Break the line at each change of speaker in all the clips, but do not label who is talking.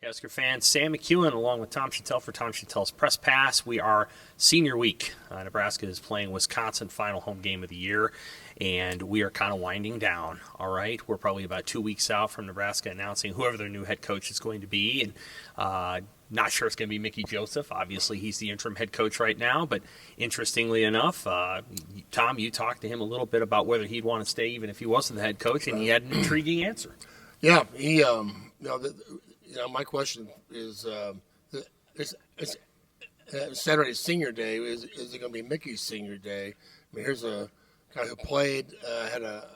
Husker fans, Sam McKewon along with Tom Shatel for Tom Shatel's Press Pass. We are senior week. Nebraska is playing Wisconsin, final home game of the year, and we are kind of winding down, all right? We're probably about 2 weeks out from Nebraska announcing whoever their new head coach is going to be, and not sure it's going to be Mickey Joseph. Obviously, he's the interim head coach right now, but interestingly enough, Tom, you talked to him a little bit about whether he'd want to stay even if he wasn't the head coach, and he had an intriguing answer.
Yeah, my question is, it's Saturday Senior Day. Is it going to be Mickey's Senior Day? I mean, here's a guy who played, had a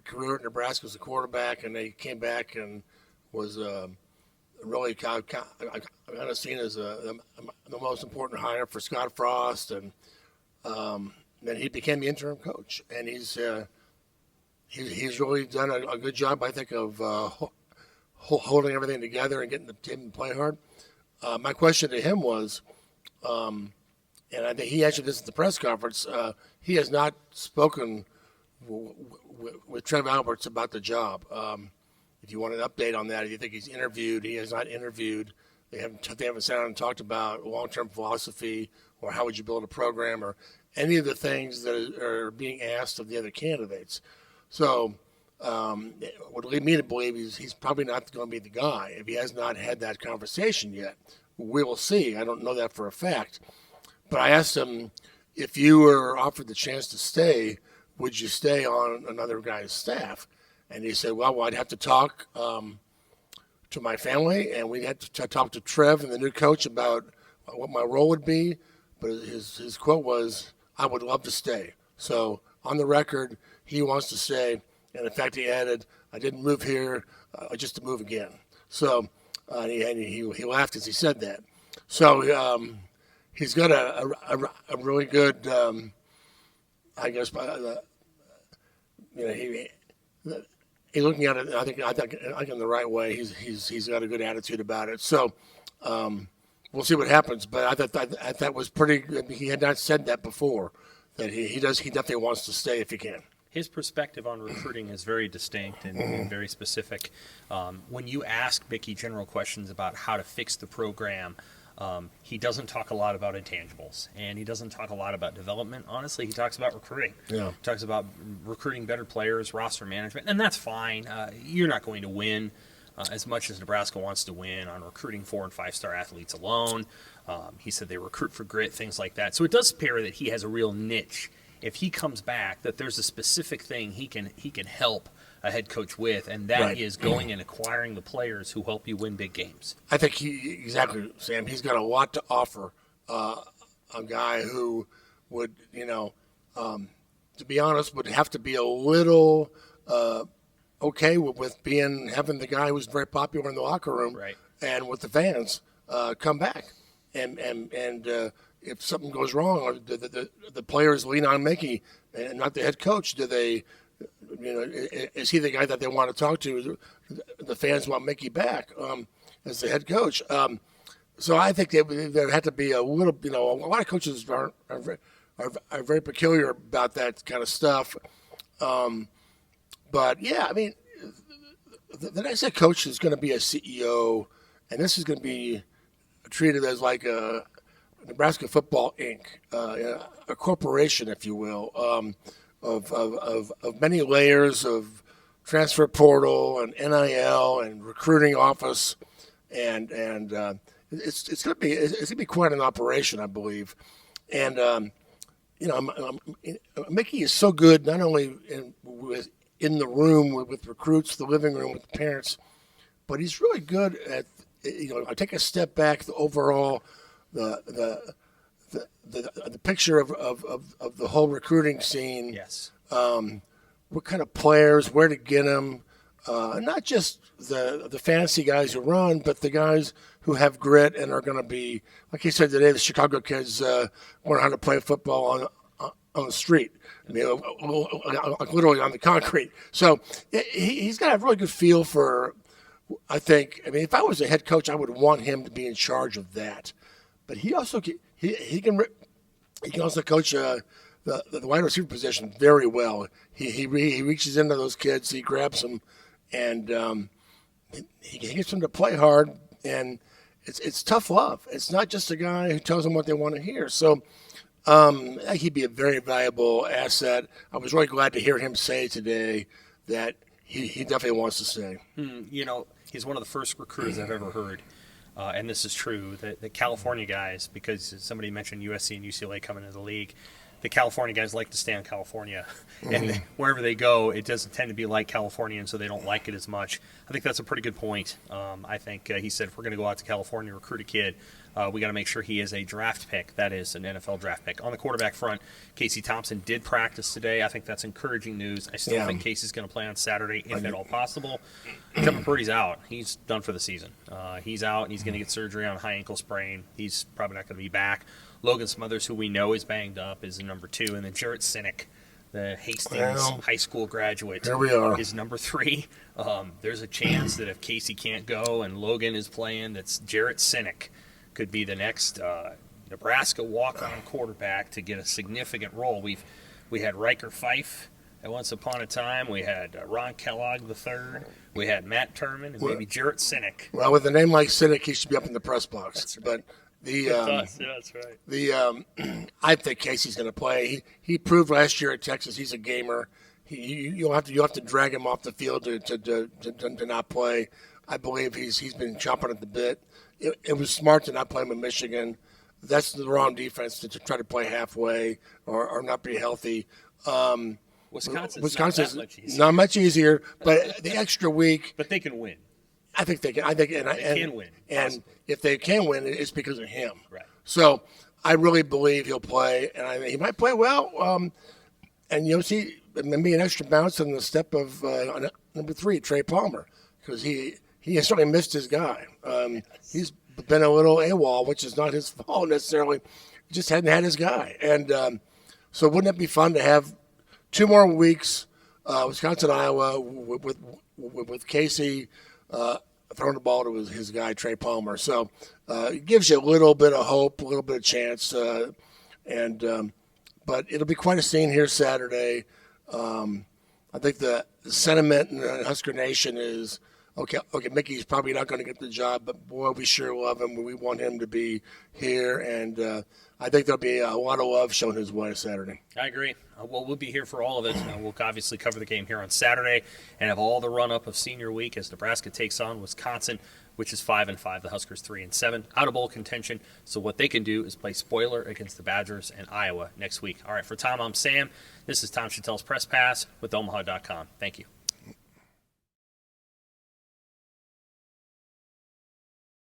career at Nebraska as a quarterback, and they came back and was really kind of seen as the most important hire for Scott Frost, and then he became the interim coach, and he's really done a good job, I think, of holding everything together and getting the team to play hard. My question to him was, and I think he answered this at the press conference, he has not spoken with Trev Alberts about the job. If you want an update on that, if you think he's interviewed, he has not interviewed. They haven't sat down and talked about long-term philosophy or how would you build a program or any of the things that are being asked of the other candidates. So would lead me to believe he's probably not going to be the guy if he has not had that conversation yet. We will see. I don't know that for a fact. But I asked him, if you were offered the chance to stay, would you stay on another guy's staff? And he said, well, I'd have to talk to my family, and we'd have to talk to Trev and the new coach about what my role would be. But his quote was, I would love to stay. So on the record, he wants to stay. And in fact, he added, I didn't move here just to move again. So he laughed as he said that. So he's got a really good, I guess, he's looking at it, I think in the right way. He's got a good attitude about it. So we'll see what happens. But I thought that was pretty good. He had not said that before, that he definitely wants to stay if he can.
His perspective on recruiting is very distinct and very specific. When you ask Mickey general questions about how to fix the program, he doesn't talk a lot about intangibles, and he doesn't talk a lot about development. Honestly, he talks about recruiting.
Yeah.
He talks about recruiting better players, roster management, and that's fine. You're not going to win as much as Nebraska wants to win on recruiting 4- and 5-star athletes alone. He said they recruit for grit, things like that. So it does appear that he has a real niche. If he comes back, that there's a specific thing he can help a head coach with, and that is going and acquiring the players who help you win big games.
I think exactly, Sam. He's got a lot to offer. A guy who would, to be honest, would have to be a little okay with having the guy who's very popular in the locker room and with the fans come back, and if something goes wrong, the players lean on Mickey and not the head coach. Do they, is he the guy that they want to talk to? The fans want Mickey back as the head coach. So I think there had to be a little, a lot of coaches are very peculiar about that kind of stuff. But yeah, I mean, the next head coach is going to be a CEO, and this is going to be treated as like a Nebraska Football Inc., a corporation, if you will, of many layers of transfer portal and NIL and recruiting office, and it's going to be quite an operation, I believe. And Mickey is so good not only in the room with recruits, the living room with the parents, but he's really good at I take a step back, the overall. The picture of the whole recruiting scene.
Yes.
What kind of players, where to get them, not just the fantasy guys who run, but the guys who have grit and are going to be, like he said today, the Chicago kids learn how to play football on the street, literally on the concrete. So he's got a really good feel for. I mean, if I was a head coach, I would want him to be in charge of that. But he also he can also coach the wide receiver position very well. He reaches into those kids, he grabs them, and he gets them to play hard, and it's tough love. It's not just a guy who tells them what they want to hear. So I think he'd be a very valuable asset. I was really glad to hear him say today that he definitely wants to stay.
He's one of the first recruiters I've ever heard, and this is true, that the California guys, because somebody mentioned USC and UCLA coming into the league, the California guys like to stay in California. And wherever they go, it doesn't tend to be like California, and so they don't like it as much. I think that's a pretty good point. I think he said if we're going to go out to California and recruit a kid, we got to make sure he is a draft pick. That is an NFL draft pick. On the quarterback front, Casey Thompson did practice today. I think that's encouraging news. I still think Casey's going to play on Saturday if at all possible. Kevin Purdy's out. He's done for the season. He's out, and he's going to get surgery on a high ankle sprain. He's probably not going to be back. Logan Smothers, who we know is banged up, is number 2. And then Jarrett Sinek, the Hastings high school graduate,
here we are,
is number 3. There's a chance that if Casey can't go and Logan is playing, that's Jarrett Sinek could be the next Nebraska walk-on quarterback to get a significant role. We had Riker Fife at once upon a time. We had Ron Kellogg III. We had Matt Turman and maybe Jarrett Sinek.
Well, with a name like Sinek, he should be up in the press box.
That's right.
But
that's right.
I think Casey's going to play. He proved last year at Texas he's a gamer. You'll have to drag him off the field to not play. I believe he's been chomping at the bit. It was smart to not play him in Michigan. That's the wrong defense to try to play halfway or not be healthy.
Wisconsin's
not much easier, but the extra week.
But they can win.
I think they can. They can
win.
And if they can win, it's because of him.
Right.
So I really believe he'll play, and he might play well. And you'll see maybe an extra bounce in the step of number 3, Trey Palmer, because he has certainly missed his guy. He's been a little AWOL, which is not his fault necessarily. He just hadn't had his guy. And so wouldn't it be fun to have 2 more weeks, Wisconsin, Iowa, with Casey throwing the ball to his guy, Trey Palmer. So it gives you a little bit of hope, a little bit of chance. But it'll be quite a scene here Saturday. I think the sentiment in the Husker Nation is, okay, Mickey's probably not going to get the job, but boy, we sure love him. We want him to be here, and I think there'll be a lot of love shown his way Saturday.
I agree. Well, we'll be here for all of it. We'll obviously cover the game here on Saturday and have all the run-up of senior week as Nebraska takes on Wisconsin, which is 5-5. The Huskers 3-7, out of bowl contention. So what they can do is play spoiler against the Badgers and Iowa next week. All right, for Tom, I'm Sam. This is Tom Shatel's Press Pass with Omaha.com. Thank you.